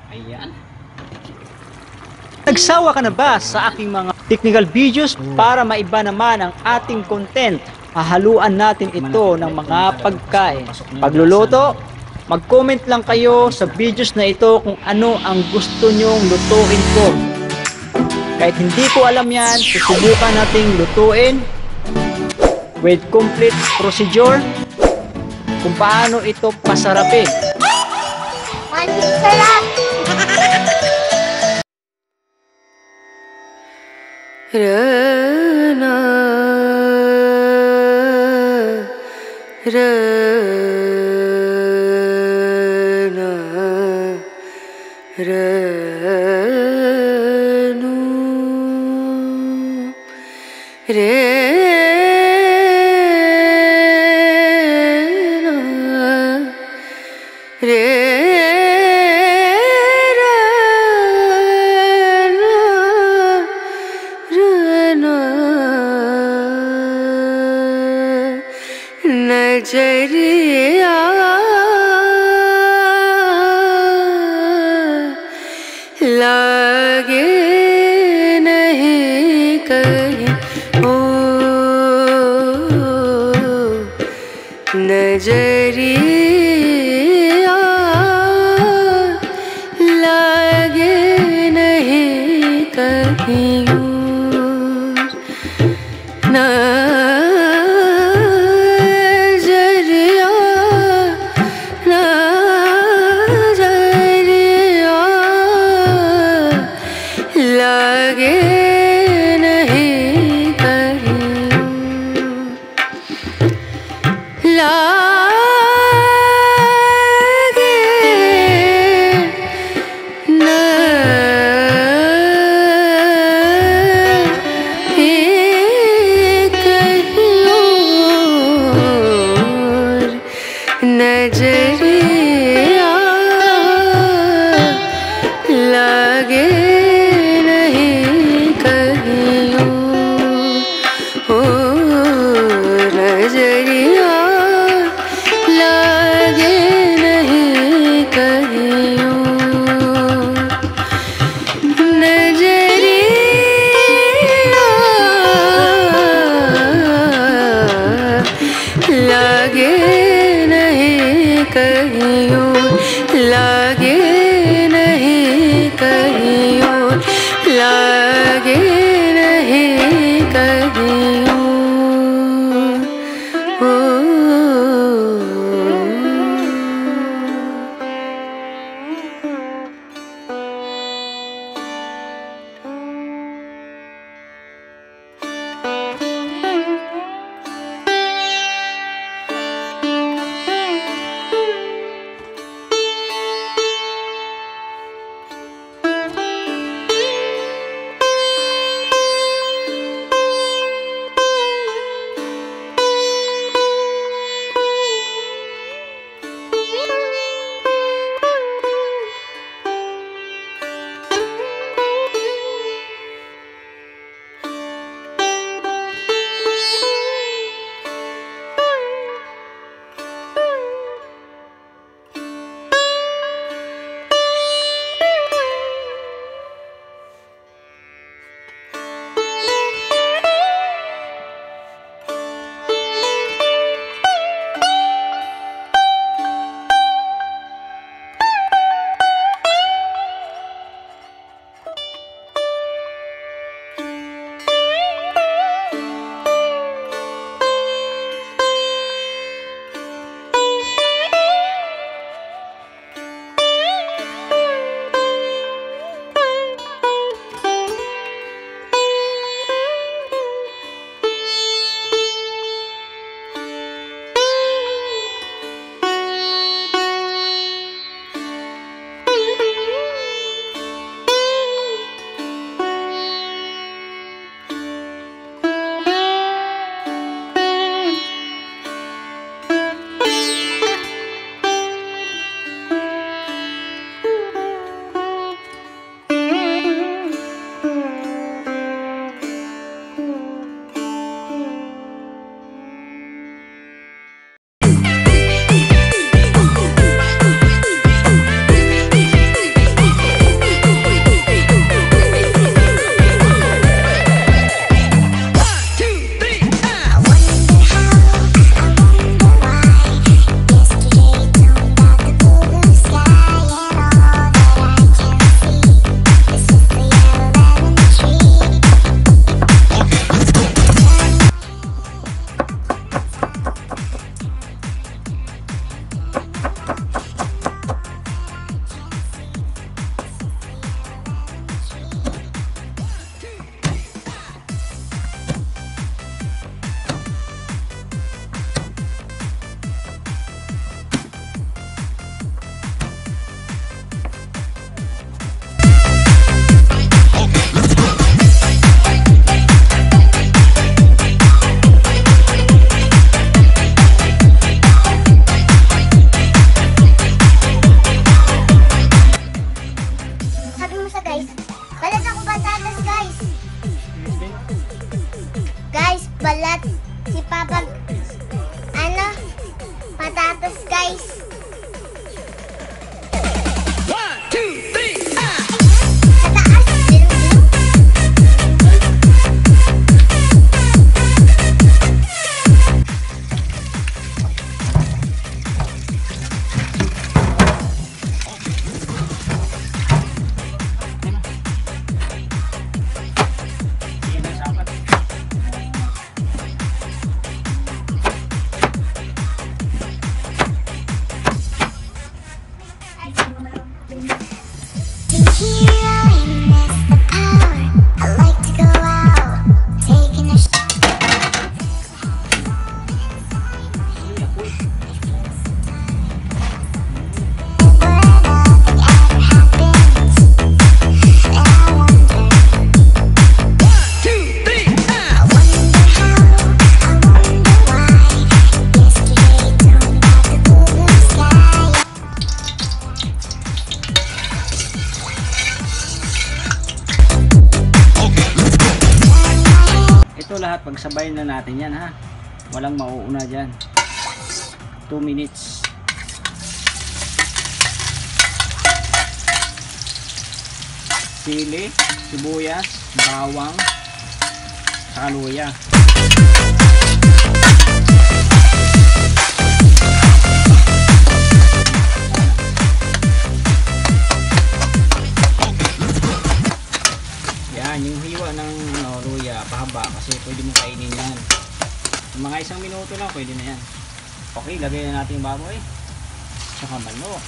Ayan. Nagsawa ka na ba sa aking mga technical videos para maiba naman ang ating content? Hahaluan natin ito ng mga pagkain. Pagluluto, mag-comment lang kayo sa videos na ito kung ano ang gusto nyong lutuin ko. Kahit hindi ko alam yan, susubukan nating lutuin with complete procedure kung paano ito pasarapin. Sarap! Rana Rana Ranu Rena नजरिया लागे नहीं कहीं ओ नजरिया लागे नहीं कहीं लगे नहीं कहीं lahat, pagsabayin na natin yan ha. Walang mauuna dyan. 2 minutes. Sili, sibuyas, bawang, saka luya. Yan, yung hiwa ng luya, pahaba kasi pwede mo kainin yan. Yung mga 1 minuto lang, pwede na yan. Okay, lagay na natin yung baboy. Saka manok.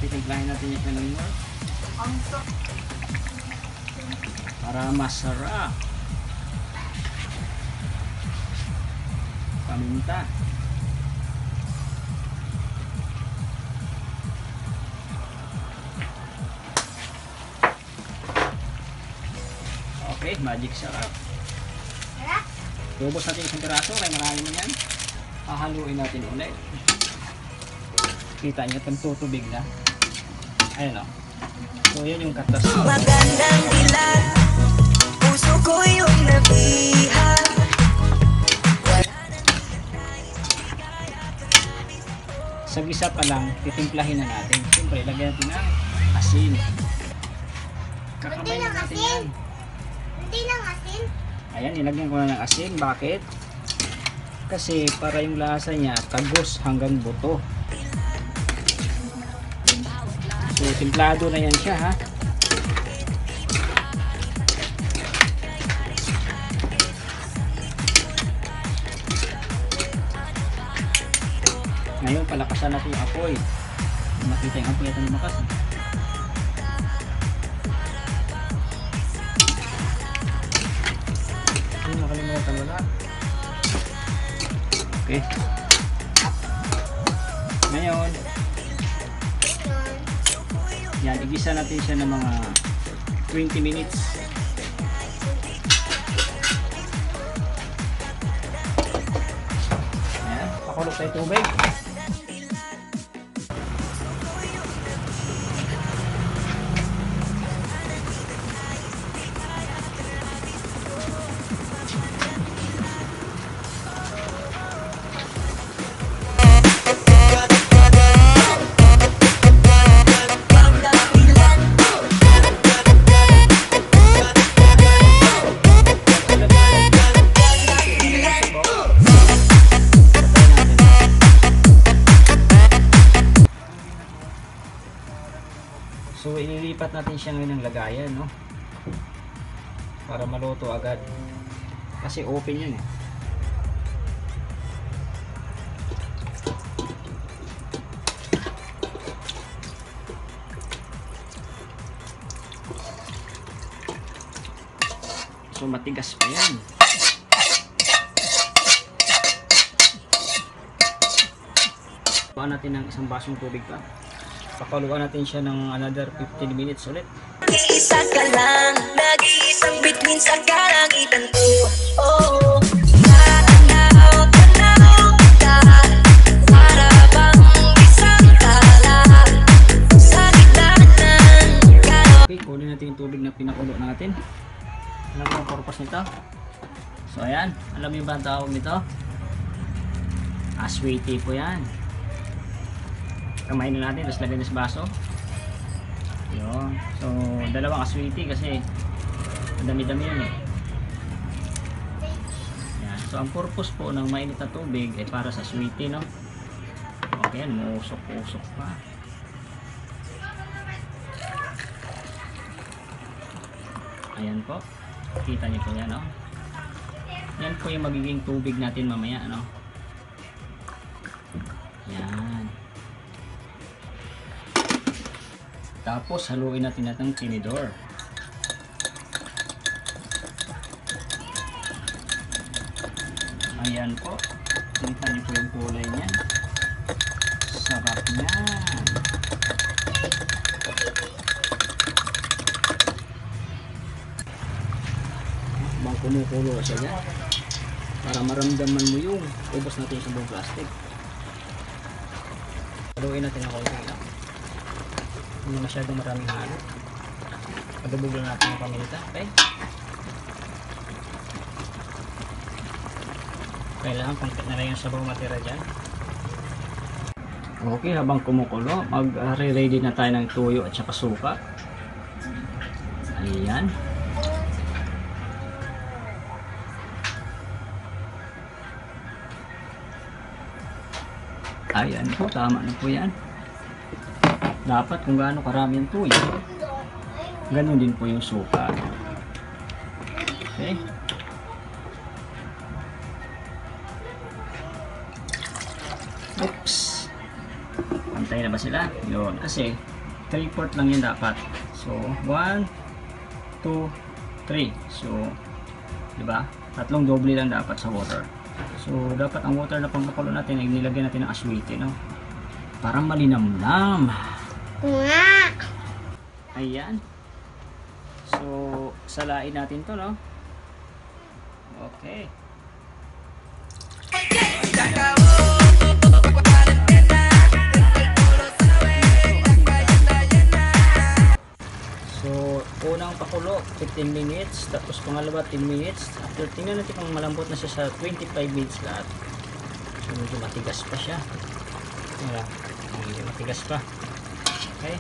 Titimplahin natin yung kanina para masarap. Paminta. Okay, magic sarap. Ubos natin isang piraso kaya marami mo yan. Hahaluin natin ulit. Kita nyo, tutubig na. Ayan o. So, yan yung katas. Magandang dilag, puso ko yung nabihan. Sa gisa pa lang, titimplahin na natin. Siyempre, lagyan natin ng asin. Kakabay na natin yan. Hindi lang asin. Ayan, nilagyan ko na ng asin. Bakit? Kasi para yung lasa niya, tagos hanggang buto. So, timplado na yan siya ha. Ngayon, palakasan natin yung apoy. Makita yung apoy at lumakas. Hindi makalimutan wala. Okay. Ngayon, yan, igisa natin siya ng mga 20 minutes. Ayan, pakulog tayo tubig. So ililipat natin siya ngayon ng lagayan, no? Para maluto agad. Kasi open yun eh. So matigas pa yan. Kuha natin ng isang basong tubig pa. Pakuluan natin siya ng another 15 minutes ulit. Isa ka lang, nag-iisang bituin sa kalangitan ko. Oh, tanaw, tanaw kita, para bang isang tala sa gitna ng kano. Okay, kunin natin yung tubig na pinakulo natin. Alam mo ang purpose nito? So ayan, alam mo ba ang tawag nito? Aswiti po yan. Kamayin na natin, tapos lagyan sa baso. Yun. So, dalawang aswiti kasi dami-dami yun eh. Yan. So, ang purpose po ng mainit na tubig ay para sa aswiti, no? Okay, yan. Muusok-usok pa. Ayan po. Kita niyo po yan, no? Yan po yung magiging tubig natin mamaya, no? Yan. Tapos haluin natin ng tinidor. Ayan po. Tingnan niyo po yung kulay niyan. Sarap niyan. Bang kumukulo siya dyan. Para maramdaman mo yung ubos natin sa buong plastic. Haluin natin ang konti lang. Hindi masyadong maraming halo. Padubog lang natin ang paminta. Okay? Kailangan konti na lang yung sabaw matira dyan. Okay, habang kumukulo, mag-ready na tayo ng tuyo at saka suka. Ayan. Ayan po, tama na po yan. Dapat kung gaano karami yung tuyo, ganun din po yung suka. Okay. Oops. Pantay na ba sila? Yun. Kasi 3/4 lang yan dapat. So 1, 2, 3. So, di ba? Tatlong doble lang dapat sa water. So, dapat ang water na pangpakulo natin ay nilagyan natin ng aswite, no? Para malinamnam. Ayan. So, salain natin to, no? Okay. So, unang pakulo, 15 minutes. Tapos pangalawa, 10 minutes. After, tingnan natin kung malambot na siya sa 25 minutes lahat. So, medyo matigas pa siya. Wala. Medyo matigas pa. Okay.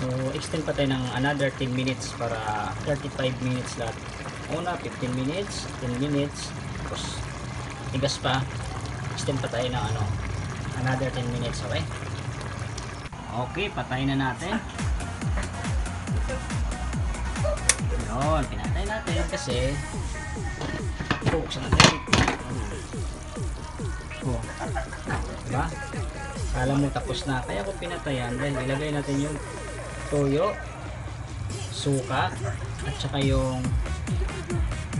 So, extend pa tayo ng another 10 minutes para 35 minutes lahat. Una, 15 minutes, 10 minutes. Tapos, tigas pa. Extend pa tayo ng another 10 minutes. Okay. Okay, patayin na natin. Yun, pinatay natin kasi buksan natin. Oh. Diba? Alam mo tapos na. Kaya ko pinatayan dahil ilagay natin yung toyo, suka, at saka yung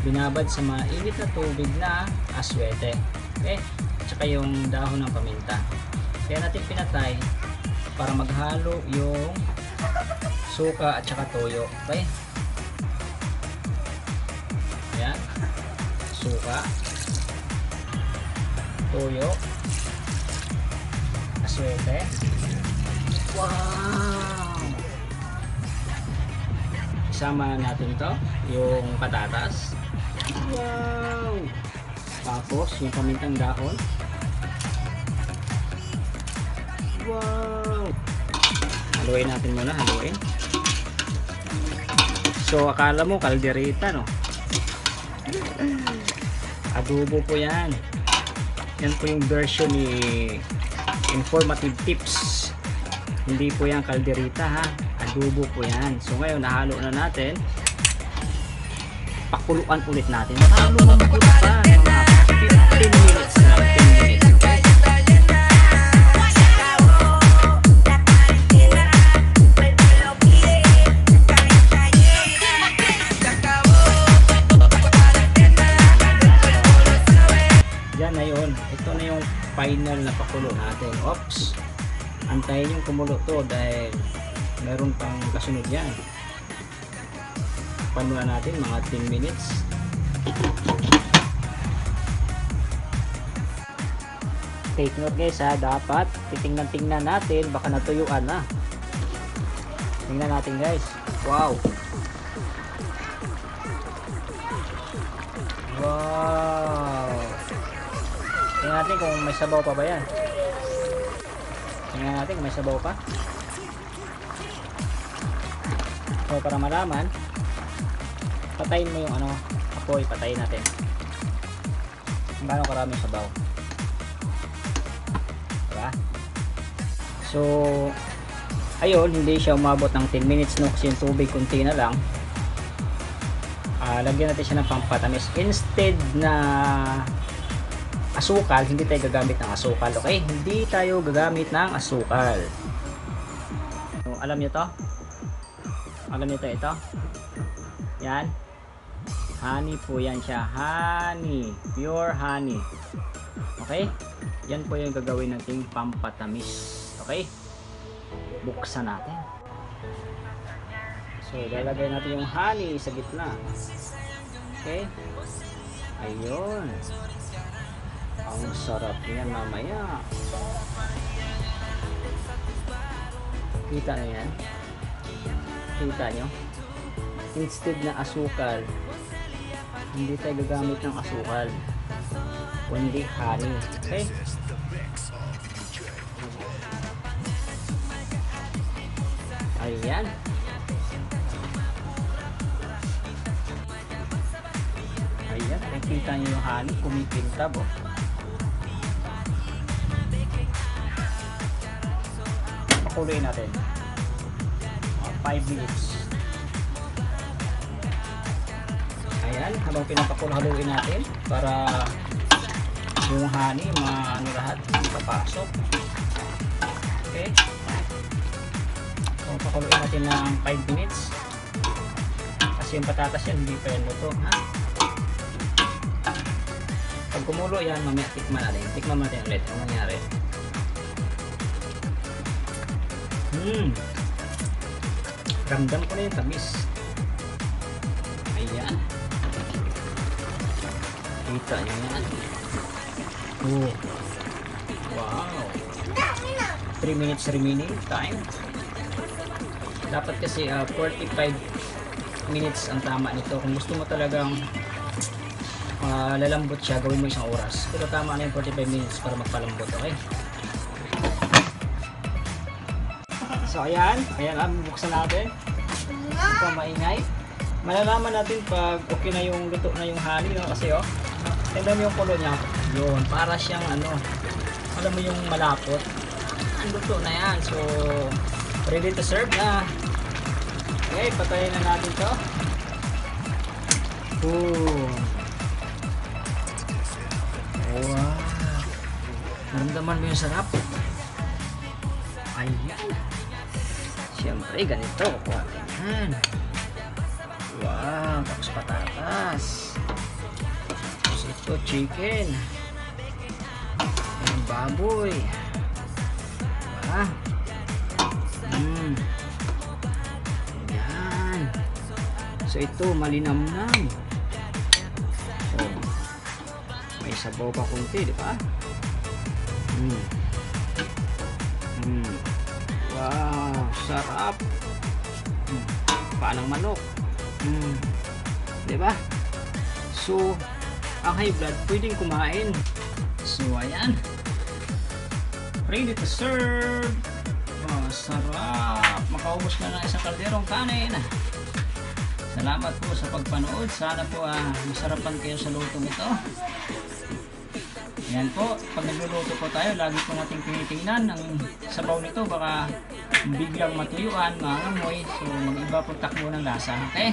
binabad sa mainit na tubig na aswete. Okay? At saka yung dahon ng paminta. Kaya natin pinatay para maghalo yung suka at saka toyo. Okay? Ayan. Suka, toyo, aswete. Wow! Isama natin to yung patatas. Wow! Tapos yung pamintang dahon. Wow! Haluin natin muna, haluin. So akala mo kaldereta, no? Adobo po yan. Yan po yung version ni informative tips. Hindi po yan kaldereta, ha? Adobo po yan. So ngayon nahalo na natin. Pakuluan ulit natin. Halo mambot pa. Mga 15 minutes na. 10 minutes. Okay? Yan na yun. Ito na yung final na pakulo natin. Oops. Antayin yung kumulo to dahil meron pang kasunod yan. Panulan natin mga 10 minutes. Take note guys, ha, dapat titingnan natin, baka natuyuan na. Tingnan natin guys. Wow. Wow. Tingnan natin kung may sabaw pa ba yan. Tingnan natin kung may sabaw pa. So para malaman, patayin mo yung apoy, patayin natin. Kung gaano karaming sabaw. Diba? So, ayun, hindi siya umabot ng 10 minutes, no? Kasi yung tubig, kunti na lang. Lagyan natin siya ng pampatamis. Instead na asukal, hindi tayo gagamit ng asukal. Okay? Hindi tayo gagamit ng asukal. Alam niyo to? Alam niyo to ito? Yan. Honey po yan siya. Honey. Pure honey. Okay? Yan po yung gagawin nating pampatamis. Okay? Buksan natin. So, lalagay natin yung honey sa gitna. Okay? Ayun. Ang sarap yan mamaya. Kita nyo yan? Kita nyo? Instead na asukal, hindi tayo gagamit ng asukal, kundi honey. Okay? Ayan. Ayan, nakikita nyo yung honey kumipintab, oh. Pakuloyin natin 5 minutes. Ayan, habang pinapakulo-haluin natin para yung honey ano lahat papasok. Okay, so pakuluin natin ng 5 minutes kasi yung patatas yan hindi pa yan luto, ha? Pag kumulo yan, mamaya tikman natin ulit ang nangyari. Ramdam ko na yung tamis. Ayan, kita nyo yan. Oh, wow. 3 minutes remaining time. Dapat kasi 45 minutes ang tama nito. Kung gusto mo talagang lalambot siya, gawin mo 1 oras. Pero tama na yung 45 minutes para magpalambot. Okay? So ayan ang bubuksan natin. Ito maingay. Malalaman natin pag okay na yung luto na yung honey, no? Kasi tignan mo yung kulo niya. Yun, para siyang alam mo yung malapot. Ang luto na yan. So ready to serve na. Okay, patayin na natin to. Wow. Naramdaman mo yung sarap. Ayan. Siyempre, ganito. Ayan. Wow, tapos patatas. Tapos ito, chicken. Ayan, baboy. Diba? Ayan. So ito, malinamnam. Oh. May sabaw pa kunti, di ba? Wow, sarap. Paanang manok. Diba? So, ang high blood pwedeng kumain. So, ayan. Ready to serve. Oh, sarap. Makaubos na ng isang kalderong kanin. Salamat po sa pagpanood. Sana po masarapan kayo sa lutong ito. Ayan po, pag nagluluto po tayo, lagi po natin tinitingnan ang sabaw nito, baka biglang matuyuan, maangamoy, so mag-iba po takbo ng lasa, okay?